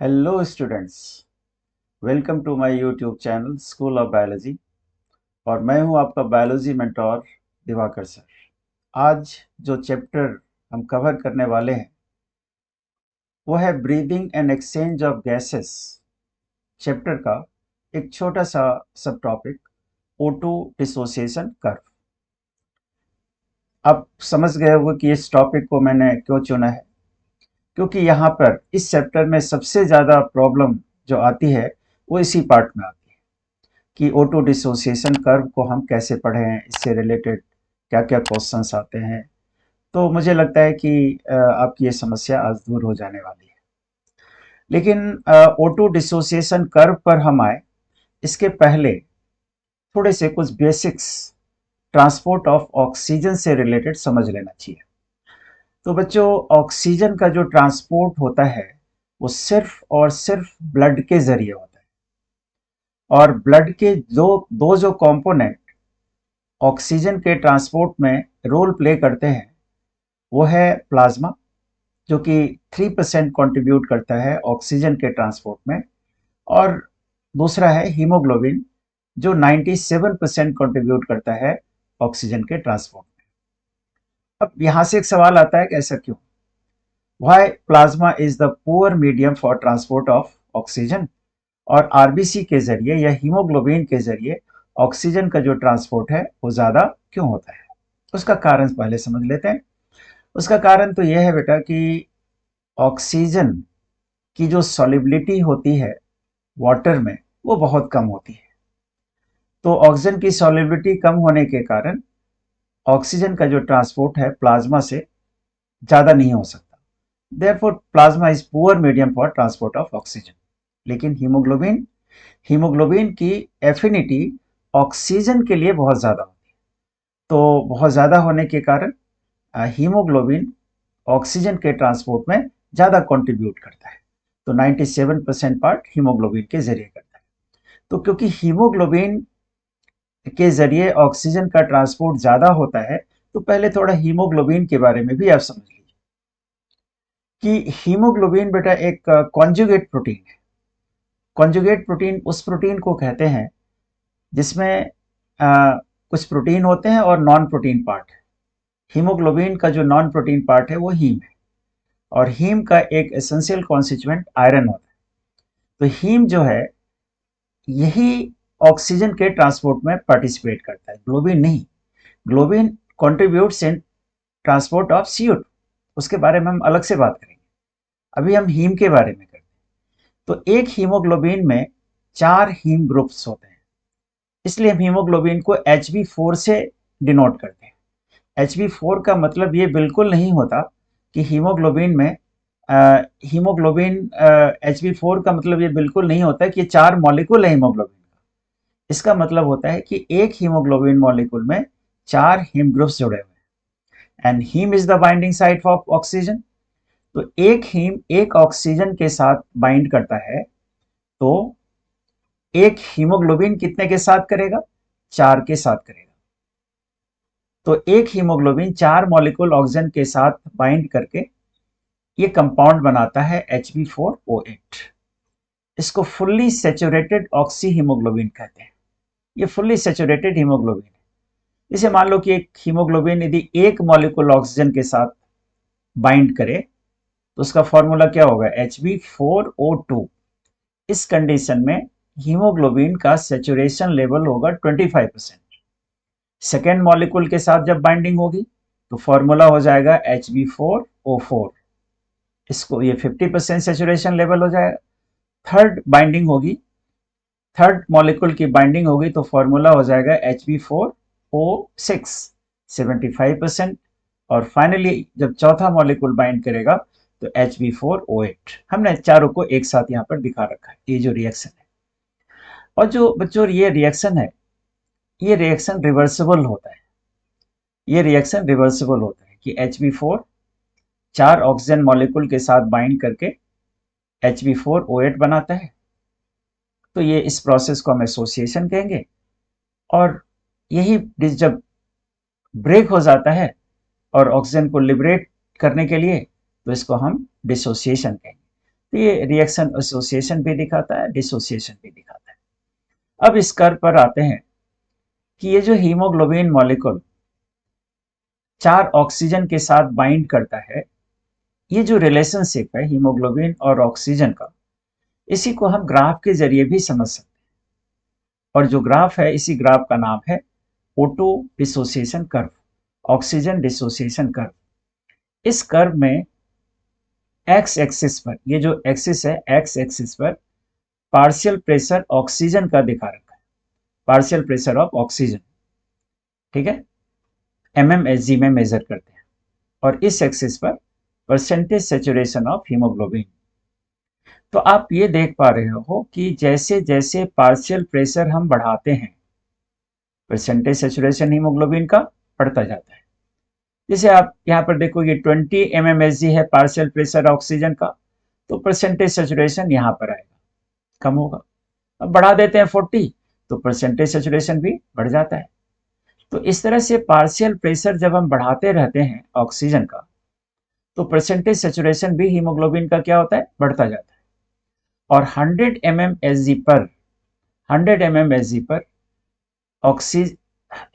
Hello students, welcome to my YouTube channel school of biology. और मैं हूं आपका बायोलॉजी मेंटोर दिवाकर सर। आज जो चैप्टर हम कवर करने वाले हैं वो है breathing and exchange of gases. Chapter का एक छोटा सा सब टॉपिक O2 डिसोसिएशन कर्व। आप समझ गए होंगे कि इस टॉपिक को मैंने क्यों चुना है, क्योंकि यहाँ पर इस चैप्टर में सबसे ज़्यादा प्रॉब्लम जो आती है वो इसी पार्ट में आती है कि O2 डिसोसिएशन कर्व को हम कैसे पढ़ें, इससे रिलेटेड क्या क्या क्वेश्चंस आते हैं। तो मुझे लगता है कि आपकी ये समस्या आज दूर हो जाने वाली है। लेकिन O2 डिसोसिएशन कर्व पर हम आए इसके पहले थोड़े से कुछ बेसिक्स ट्रांसपोर्ट ऑफ ऑक्सीजन से रिलेटेड समझ लेना चाहिए। तो बच्चों, ऑक्सीजन का जो ट्रांसपोर्ट होता है वो सिर्फ और सिर्फ ब्लड के जरिए होता है। और ब्लड के दो दो जो कंपोनेंट ऑक्सीजन के ट्रांसपोर्ट में रोल प्ले करते हैं वो है प्लाज्मा, जो कि 3% कंट्रीब्यूट करता है ऑक्सीजन के ट्रांसपोर्ट में, और दूसरा है हीमोग्लोबिन जो 97% कंट्रीब्यूट करता है ऑक्सीजन के ट्रांसपोर्ट में। अब यहां से एक सवाल आता है कि ऐसा क्यों? Why plasma is the poor medium for transport of oxygen, और आरबीसी के जरिए या हीमोग्लोबिन के जरिए ऑक्सीजन का जो ट्रांसपोर्ट है वो ज्यादा क्यों होता है? उसका कारण पहले समझ लेते हैं। उसका कारण तो यह है बेटा कि ऑक्सीजन की जो सॉल्युबिलिटी होती है वाटर में वो बहुत कम होती है। तो ऑक्सीजन की सॉल्युबिलिटी कम होने के कारण ऑक्सीजन का जो ट्रांसपोर्ट है प्लाज्मा से ज़्यादा नहीं हो सकता। Therefore plasma is poor medium for transport of oxygen. लेकिन हीमोग्लोबिन हीमोग्लोबिन की एफिनिटी ऑक्सीजन के लिए बहुत ज़्यादा होती है। तो बहुत ज़्यादा होने के कारण हीमोग्लोबिन ऑक्सीजन के ट्रांसपोर्ट में ज़्यादा कंट्रीब्यूट करता है। तो 97% पार्ट हीमोग्लोबिन के जरिए करता है। तो क्योंकि हीमोग्लोबिन के जरिए ऑक्सीजन का ट्रांसपोर्ट ज़्यादा होता है, तो पहले थोड़ा हीमोग्लोबिन के बारे में भी आप समझ लीजिए कि हीमोग्लोबिन बेटा एक कॉन्जुगेट प्रोटीन है। कॉन्जुगेट प्रोटीन उस प्रोटीन को कहते हैं जिसमें कुछ प्रोटीन होते हैं और नॉन प्रोटीन पार्ट है। हीमोग्लोबिन का जो नॉन प्रोटीन पार्ट है वो हीम है, और हीम का एक एसेंशियल कॉन्स्टिट्यूएंट आयरन होता है। तो हीम जो है यही ऑक्सीजन के ट्रांसपोर्ट में पार्टिसिपेट करता है, ग्लोबिन नहीं। Globin contributes in transport of CO2। उसके बारे में हम अलग से बात करेंगे, अभी हम हीम के बारे में करते हैं। तो एक हीमोग्लोबिन में 4 हीम ग्रुप्स होते हैं, इसलिए हम हीमोग्लोबिन को Hb4 से डिनोट करते हैं। Hb4 का मतलब ये बिल्कुल नहीं होता कि हीमोग्लोबिन में हीमोग्लोबिन Hb4 का मतलब ये बिल्कुल नहीं होता कि ये 4 मॉलिक्यूल है हीमोग्लोबिन का। इसका मतलब होता है कि एक हीमोग्लोबिन मॉलिक्यूल में 4 हीम ग्रुप्स जुड़े हुए हैं, and heme is the binding site of oxygen. तो एक हीम एक ऑक्सीजन के साथ बाइंड करता है, तो एक हीमोग्लोबिन कितने के साथ करेगा? 4 के साथ करेगा। तो एक हीमोग्लोबिन 4 मॉलिक्यूल ऑक्सीजन के साथ बाइंड करके ये कंपाउंड बनाता है Hb4O8। इसको फुल्ली सेचुरेटेड ऑक्सी हीमोग्लोबिन कहते हैं। ये फुल्ली सेचुरेटेड हीमोग्लोबिन है। इसे मान लो कि एक हीमोग्लोबिन यदि एक मॉलिक्यूल ऑक्सीजन के साथ बाइंड करे तो उसका फॉर्मूला क्या होगा? Hb4O2। इस कंडीशन में हीमोग्लोबिन का सेचुरेशन लेवल होगा 25%। सेकेंड मॉलिक्यूल के साथ जब बाइंडिंग होगी तो फॉर्मूला हो जाएगा Hb4O4। इसको ये 50% सेचुरेशन लेवल हो जाएगा। थर्ड बाइंडिंग होगी, थर्ड मॉलिक्यूल की बाइंडिंग होगी तो फॉर्मूला हो जाएगा Hb4O6, 75%। और फाइनली जब चौथा मॉलिक्यूल बाइंड करेगा तो Hb4O8। हमने चारों को एक साथ यहाँ पर दिखा रखा है, ये जो रिएक्शन है। और जो बच्चों ये रिएक्शन है, ये रिएक्शन रिवर्सिबल होता है। ये रिएक्शन रिवर्सिबल होता है कि Hb4 4 ऑक्सीजन मॉलिक्यूल के साथ बाइंड करके Hb4O8 बनाता है। तो ये इस प्रोसेस को हम एसोसिएशन कहेंगे, और यही जब ब्रेक हो जाता है और ऑक्सीजन को लिबरेट करने के लिए तो इसको हम डिसोसिएशन कहेंगे। तो ये रिएक्शन एसोसिएशन भी दिखाता है, डिसोसिएशन भी दिखाता है। अब इस कर्व पर आते हैं कि ये जो हीमोग्लोबिन मॉलिक्यूल 4 ऑक्सीजन के साथ बाइंड करता है, ये जो रिलेशनशिप है हीमोग्लोबिन और ऑक्सीजन का, इसी को हम ग्राफ के जरिए भी समझ सकते हैं। और जो ग्राफ है, इसी ग्राफ का नाम है O2 dissociation curve, oxygen dissociation curve. इस कर्व में एक्स एक्सिस पर, ये जो एक्सिस है, एक्स एक्सिस पर पार्शियल प्रेशर ऑक्सीजन का दिखा रखा है, पार्शियल प्रेशर ऑफ ऑक्सीजन, ठीक है, mmHg में मेजर करते हैं। और इस एक्सिस पर परसेंटेज सेचुरेशन ऑफ हीमोग्लोबिन। तो आप ये देख पा रहे हो कि जैसे जैसे पार्शियल प्रेशर हम बढ़ाते हैं, परसेंटेज सेचुरेशन हीमोग्लोबिन का बढ़ता जाता है। जैसे आप यहाँ पर देखो, ये 20 mmHg है पार्शियल प्रेशर ऑक्सीजन का, तो परसेंटेज सेचुरेशन यहाँ पर आएगा, कम होगा। अब बढ़ा देते हैं 40, तो परसेंटेज सेचुरेशन भी बढ़ जाता है। तो इस तरह से पार्शियल प्रेशर जब हम बढ़ाते रहते हैं ऑक्सीजन का, तो परसेंटेज सेचुरेशन भी हीमोग्लोबिन का क्या होता है, बढ़ता जाता है। और 100 mmHg पर, 100 mmHg पर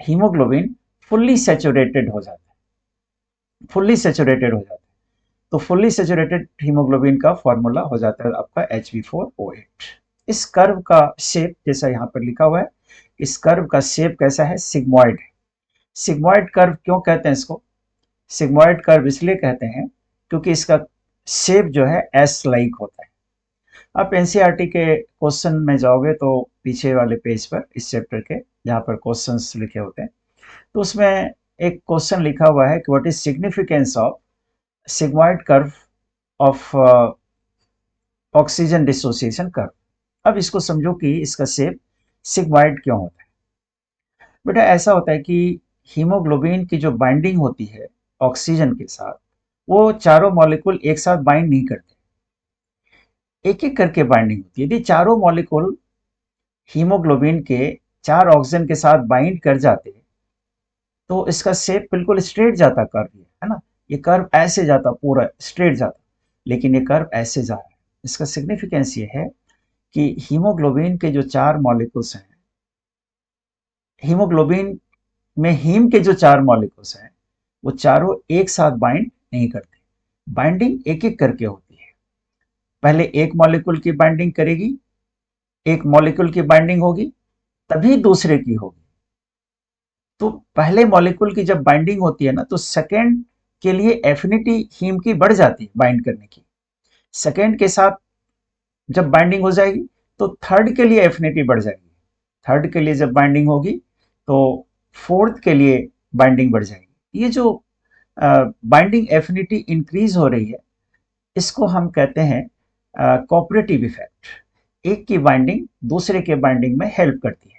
हीमोग्लोबिन फुल्ली सेचुरेटेड हो जाता है, फुल्ली सेचुरेटेड हो जाता है। तो फुल्ली सेचुरेटेड हीमोग्लोबिन का फॉर्मूला हो जाता है आपका Hb4O8। इस कर्व का शेप जैसा यहाँ पर लिखा हुआ है, इस कर्व का शेप कैसा है, सिग्मॉइड है। सिग्मॉइड कर्व क्यों कहते हैं इसको, सिग्मॉइड कर्व इसलिए कहते हैं क्योंकि इसका शेप जो है एस लाइक होता है। आप एनसीईआरटी के क्वेश्चन में जाओगे तो पीछे वाले पेज पर, इस चैप्टर के जहाँ पर क्वेश्चंस लिखे होते हैं, तो उसमें एक क्वेश्चन लिखा हुआ है कि what is significance of sigmoid curve of oxygen dissociation curve. अब इसको समझो कि इसका शेप सिग्मॉइड क्यों होता है। बेटा ऐसा होता है कि हीमोग्लोबिन की जो बाइंडिंग होती है ऑक्सीजन के साथ, वो चारों मॉलिक्यूल एक साथ बाइंड नहीं करते, एक एक करके बाइंडिंग होती है। यदि चारों मॉलिक्यूल हीमोग्लोबिन के 4 ऑक्सीजन के साथ बाइंड कर जाते तो इसका शेप बिल्कुल स्ट्रेट जाता कर्व, है ना, ये कर्व ऐसे जाता, पूरा स्ट्रेट जाता, लेकिन ये कर्व ऐसे जा रहा है। इसका सिग्निफिकेंस ये है कि हीमोग्लोबिन के जो 4 मॉलिक्यूल्स हैं, हीमोग्लोबिन में हीम के जो 4 मॉलिक्यूल्स हैं, वो चारों एक साथ बाइंड नहीं करते, बाइंडिंग एक एक करके होती है। पहले एक मॉलिक्यूल की बाइंडिंग करेगी, एक मॉलिक्यूल की बाइंडिंग होगी, तभी दूसरे की होगी। तो पहले मॉलिक्यूल की जब बाइंडिंग होती है ना, तो सेकेंड के लिए एफिनिटी हीम की बढ़ जाती है बाइंड करने की। सेकेंड के साथ जब बाइंडिंग हो जाएगी तो थर्ड के लिए एफिनिटी बढ़ जाएगी, थर्ड के लिए जब बाइंडिंग होगी तो फोर्थ के लिए बाइंडिंग बढ़ जाएगी। ये जो बाइंडिंग एफिनिटी इंक्रीज हो रही है, इसको हम कहते हैं कोऑपरेटिव इफेक्ट। एक की बाइंडिंग दूसरे के बाइंडिंग में हेल्प करती है।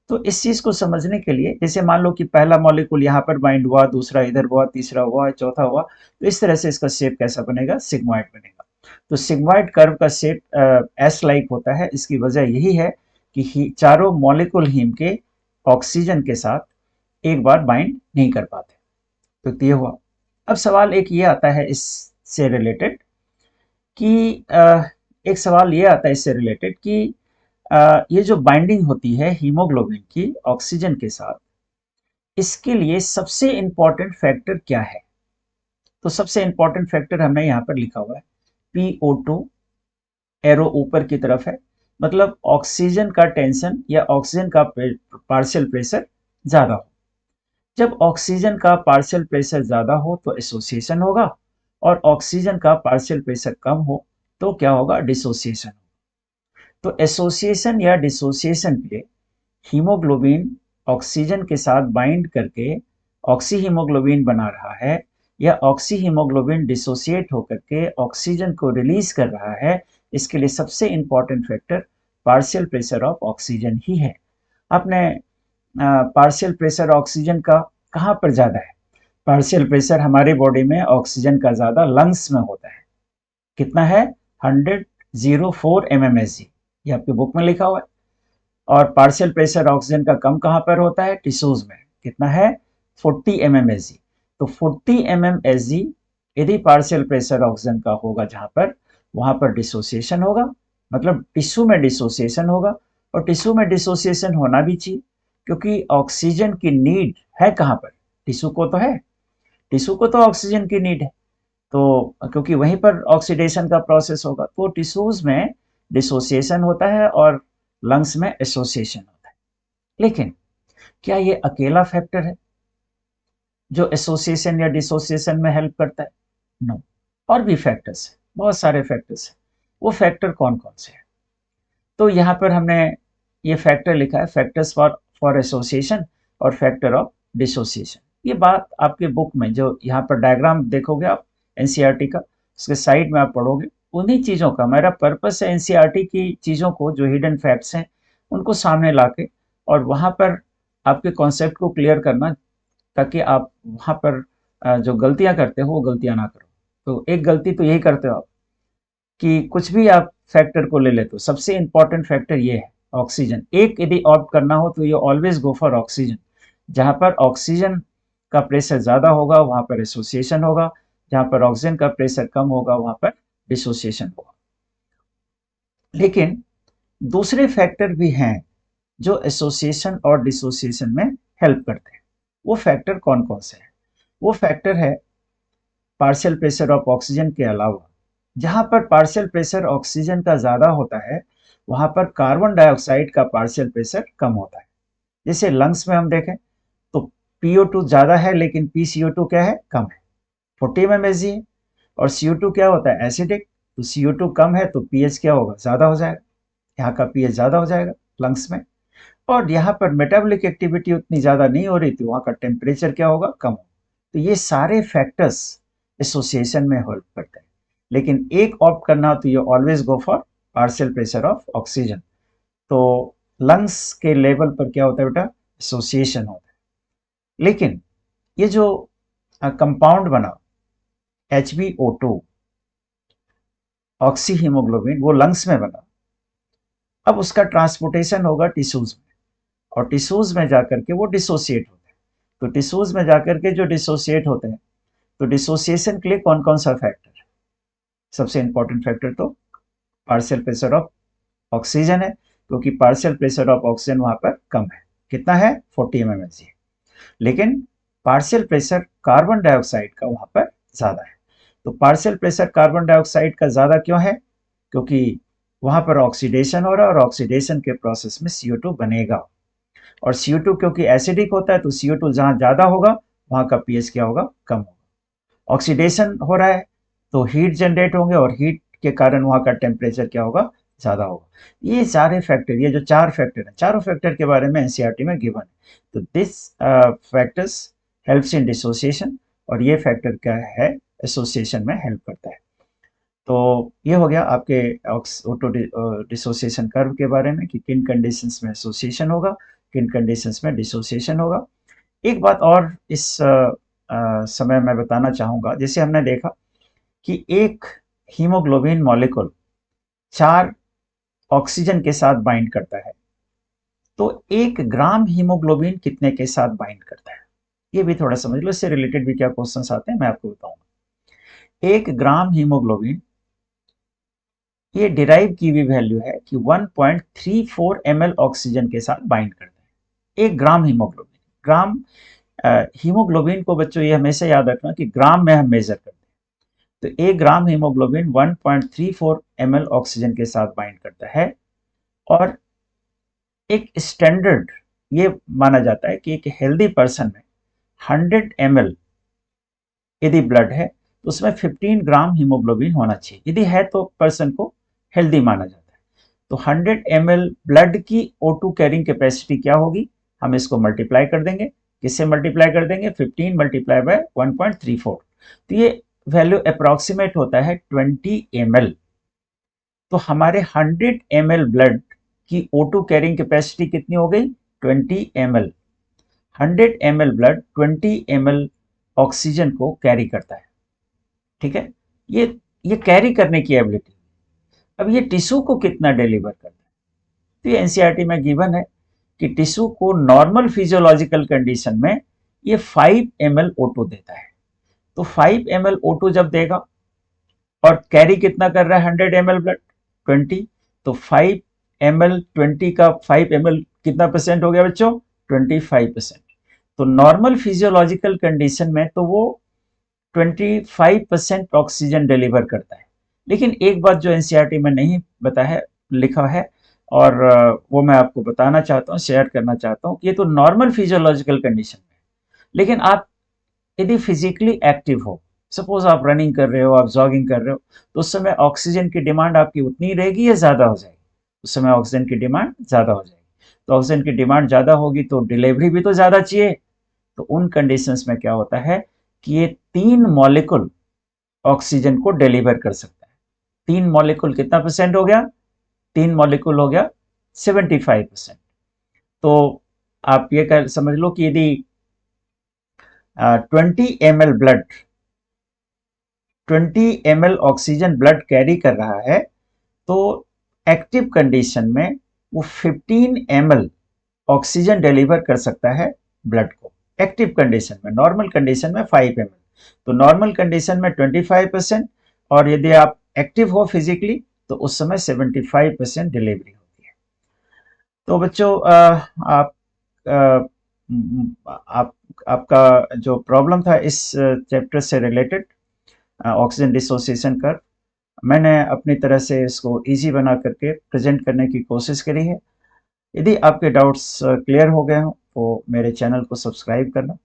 तो इस चीज को समझने के लिए, जैसे मान लो कि पहला मॉलिक्यूल यहाँ पर बाइंड हुआ, दूसरा इधर हुआ, तीसरा हुआ, चौथा हुआ, तो इस तरह से इसका शेप कैसा बनेगा, सिग्मॉइड बनेगा। तो सिग्मॉइड कर्व का शेप एस लाइक होता है। इसकी वजह यही है कि चारों मॉलिक्यूल हीम के ऑक्सीजन के साथ एक बार बाइंड नहीं कर पाते। तो ये हुआ। अब सवाल एक ये आता है इससे रिलेटेड कि एक सवाल ये आता है इससे रिलेटेड कि ये जो बाइंडिंग होती है हीमोग्लोबिन की ऑक्सीजन के साथ, इसके लिए सबसे इंपॉर्टेंट फैक्टर क्या है। तो सबसे इंपॉर्टेंट फैक्टर हमने यहाँ पर लिखा हुआ है PO2, एरो ऊपर की तरफ है, मतलब ऑक्सीजन का टेंशन या ऑक्सीजन का पार्शियल प्रेशर ज्यादा हो। जब ऑक्सीजन का पार्शियल प्रेशर ज्यादा हो तो एसोसिएशन होगा, और ऑक्सीजन का पार्शियल प्रेशर कम हो तो क्या होगा, डिसोसिएशन। तो एसोसिएशन या डिसोसिएशन के लिए हीमोग्लोबिन ऑक्सीजन के साथ बाइंड करके ऑक्सी हीमोग्लोबिन बना रहा है, या ऑक्सी हीमोग्लोबिन डिसोसिएट होकर के ऑक्सीजन को रिलीज कर रहा है, इसके लिए सबसे important factor partial pressure of oxygen ही है। आपने पार्शियल प्रेशर ऑक्सीजन का कहाँ पर ज़्यादा है, पार्शियल प्रेशर हमारे बॉडी में ऑक्सीजन का ज़्यादा लंग्स में होता है। कितना है, 104 mmHg, ये आपकी बुक में लिखा हुआ है। और पार्शियल प्रेशर ऑक्सीजन का कम कहाँ पर होता है, टिश्यूज में। कितना है, 40 mmHg। तो 40 mmHg यदि पार्शियल प्रेशर ऑक्सीजन का होगा जहाँ पर, वहां पर डिसोसिएशन होगा, मतलब टिश्यू में डिसोसिएशन होगा। और टिश्यू में डिसोसिएशन होना भी चाहिए, क्योंकि ऑक्सीजन की नीड है कहाँ पर, टिश्यू को तो है, टिश्यू को तो ऑक्सीजन की नीड है। तो क्योंकि वहीं पर ऑक्सीडेशन का प्रोसेस होगा, तो टिश्यूज में डिसोसिएशन होता है और लंग्स में एसोसिएशन होता है। लेकिन क्या ये अकेला फैक्टर है जो एसोसिएशन या डिसोसिएशन में हेल्प करता है? नो, और भी फैक्टर्स है, बहुत सारे फैक्टर्स है। वो फैक्टर कौन कौन से हैं? तो यहाँ पर हमने ये फैक्टर लिखा है, फैक्टर्स फॉर फॉर एसोसिएशन और फैक्टर ऑफ डिसोसिएशन। ये बात आपके बुक में जो यहाँ पर डायग्राम देखोगे आप एनसीईआरटी का, उसके साइड में आप पढ़ोगे, उन्हीं चीज़ों का मेरा पर्पस है, एनसीईआरटी की चीज़ों को जो हिडन फैक्ट्स हैं उनको सामने लाके और वहाँ पर आपके कॉन्सेप्ट को क्लियर करना, ताकि आप वहाँ पर जो गलतियाँ करते हो वो गलतियाँ ना करो। तो एक गलती तो यही करते हो आप कि कुछ भी आप फैक्टर को ले लेते हो, सबसे इंपॉर्टेंट फैक्टर ये है ऑक्सीजन। एक यदि ऑप्ट करना हो तो ये ऑलवेज गो फॉर ऑक्सीजन। जहाँ पर ऑक्सीजन का प्रेशर ज़्यादा होगा वहाँ पर एसोसिएशन होगा, जहाँ पर ऑक्सीजन का प्रेशर कम होगा वहाँ पर डिसोसिएशन होगा। लेकिन दूसरे फैक्टर भी हैं जो एसोसिएशन और डिसोसिएशन में हेल्प करते हैं। वो फैक्टर कौन कौन से हैं? वो फैक्टर है पार्शियल प्रेशर ऑफ ऑक्सीजन के अलावा, जहां पर पार्शियल प्रेशर ऑक्सीजन का ज़्यादा होता है वहां पर कार्बन डाइऑक्साइड का पार्शियल प्रेशर कम होता है। जैसे लंग्स में हम देखें तो PO2 ज़्यादा है लेकिन PCO2 क्या है, कम है, 40 mmHg है। और CO2 क्या होता है, एसिडिक, तो CO2 कम है तो pH क्या होगा, ज़्यादा हो जाएगा, यहाँ का pH ज़्यादा हो जाएगा लंग्स में। और यहाँ पर मेटाबॉलिक एक्टिविटी उतनी ज़्यादा नहीं हो रही तो वहाँ का टेम्परेचर क्या होगा, कम होगा। तो ये सारे फैक्टर्स एसोसिएशन में हेल्प करते हैं। लेकिन एक ऑप्ट करना हो तो ये always go for partial pressure of oxygen. तो लंग्स के लेवल पर क्या होता है बेटा, एसोसिएशन होता है। लेकिन ये जो कंपाउंड बना HbO2 ऑक्सी हीमोग्लोबिन, वो लंग्स में बना, अब उसका ट्रांसपोर्टेशन होगा टिश्यूज में, और टिश्यूज में जाकर के वो डिसोसिएट होते हैं। तो टिश्यूज में जाकर के जो डिसोसिएट होते हैं, तो डिसोसिएशन के लिए कौन कौन सा फैक्टर है? सबसे इंपॉर्टेंट फैक्टर तो पार्शियल प्रेशर ऑफ ऑक्सीजन है, क्योंकि पार्शियल प्रेशर ऑफ ऑक्सीजन वहां पर कम है, कितना है, 40 mmHg। लेकिन पार्शियल प्रेशर कार्बन डाइऑक्साइड का वहां पर ज्यादा है। तो पार्शियल प्रेशर कार्बन डाइऑक्साइड का ज्यादा क्यों है? क्योंकि वहां पर ऑक्सीडेशन हो रहा है और ऑक्सीडेशन के प्रोसेस में CO2 बनेगा, और CO2 क्योंकि एसिडिक होता है तो CO2 जहां ज्यादा होगा वहां का pH क्या होगा, कम होगा। ऑक्सीडेशन हो रहा है तो हीट जनरेट होंगे और हीट के कारण वहां का टेम्परेचर क्या होगा, ज्यादा होगा। ये सारे फैक्टर, ये जो चार फैक्टर हैं, चारों फैक्टर के बारे में एनसीईआरटी में गिवन है। तो this factors helps in dissociation, और ये फैक्टर क्या है, एसोसिएशन में हेल्प करता है। तो ये हो गया आपके ऑटो डिसोसिएशन कर्व के बारे में कि किन कंडीशंस में एसोसिएशन होगा, किन कंडीशंस में डिसोसिएशन होगा। एक बात और इस समय मैं बताना चाहूँगा, जैसे हमने देखा कि एक हीमोग्लोबिन मॉलिक्यूल 4 ऑक्सीजन के साथ बाइंड करता है, तो 1 ग्राम हीमोग्लोबिन कितने के साथ बाइंड करता है, ये भी थोड़ा समझ लो। इससे रिलेटेड भी क्या क्वेश्चंस आते हैं मैं आपको बताऊंगा। 1 ग्राम हीमोग्लोबिन, ये डिराइव की हुई वैल्यू है कि 1.34 ml ऑक्सीजन के साथ बाइंड करता है। 1 ग्राम हीमोग्लोबिन, ग्राम हीमोग्लोबिन को बच्चों ये हमेशा याद रखना कि ग्राम में हम मेजर करते हैं। तो 1 ग्राम हीमोग्लोबिन 1.34 ml ऑक्सीजन के साथ बाइंड करता है। और एक स्टैंडर्ड ये माना जाता है कि एक हेल्दी पर्सन में 100 ml यदि ब्लड है तो उसमें 15 ग्राम हीमोग्लोबिन होना चाहिए, यदि है तो पर्सन को हेल्दी माना जाता है। तो 100 ml ब्लड की O2 कैरिंग कैपेसिटी क्या होगी, हम इसको मल्टीप्लाई कर देंगे, किससे मल्टीप्लाई कर देंगे, 15 मल्टीप्लाई बाय 1.34, तो ये वैल्यू अप्रोक्सीमेट होता है 20 ml। तो हमारे 100 ml ब्लड की O2 कैरिंग कैपेसिटी कितनी हो गई, 20 ml। 100 ml blood 20 ml oxygen को कैरी करता है, ठीक है। ये कैरी करने की एबिलिटी। अब ये टिश्यू को कितना डिलीवर करता है, तो ये एनसीईआरटी में गिवन है कि टिश्यू को नॉर्मल फिजियोलॉजिकल कंडीशन में ये 5 ml O2 देता है। तो 5 ml O2 जब देगा और कैरी कितना कर रहा है 100 ml ब्लड 20, तो 5 ml 20 का 5 ml कितना परसेंट हो गया बच्चों 25%। तो नॉर्मल फिजियोलॉजिकल कंडीशन में तो वो 25% ऑक्सीजन डिलीवर करता है। लेकिन एक बात जो एनसीईआरटी में नहीं बताया है, लिखा है, और वो मैं आपको बताना चाहता हूँ, शेयर करना चाहता हूँ कि ये तो नॉर्मल फिजियोलॉजिकल कंडीशन में, लेकिन आप यदि फिजिकली एक्टिव हो, सपोज आप रनिंग कर रहे हो, आप जॉगिंग कर रहे हो, तो उस समय ऑक्सीजन की डिमांड आपकी उतनी रहेगी या ज़्यादा हो जाएगी? उस समय ऑक्सीजन की डिमांड ज़्यादा हो जाएगी। तो ऑक्सीजन की डिमांड ज़्यादा होगी तो डिलीवरी भी तो ज़्यादा चाहिए। तो उन कंडीशंस में क्या होता है कि ये 3 मॉलिक्यूल ऑक्सीजन को डिलीवर कर सकता है। 3 मॉलिक्यूल कितना परसेंट हो गया? 3 मॉलिक्यूल हो गया 75%। तो आप ये कर समझ लो कि यदि 20 ml blood 20 ml oxygen blood carry कर रहा है, तो एक्टिव कंडीशन में वो 15 ml ऑक्सीजन डिलीवर कर सकता है ब्लड को। एक्टिव कंडीशन में, नॉर्मल कंडीशन में 5 ml, तो नॉर्मल कंडीशन में 25%, और यदि आप एक्टिव हो फिजिकली तो उस समय 75% डिलीवरी होती है। तो बच्चों आप अ, आप आपका जो प्रॉब्लम था इस चैप्टर से रिलेटेड, ऑक्सीजन डिसोसिएशन कर्व, मैंने अपनी तरह से इसको इजी बना करके प्रेजेंट करने की कोशिश करी है। यदि आपके डाउट्स क्लियर हो गए हों तो मेरे चैनल को सब्सक्राइब करना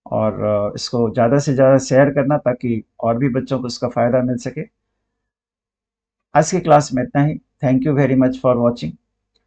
और इसको ज़्यादा से ज़्यादा शेयर करना ताकि और भी बच्चों को इसका फ़ायदा मिल सके। आज की क्लास में इतना ही। Thank you very much for watching.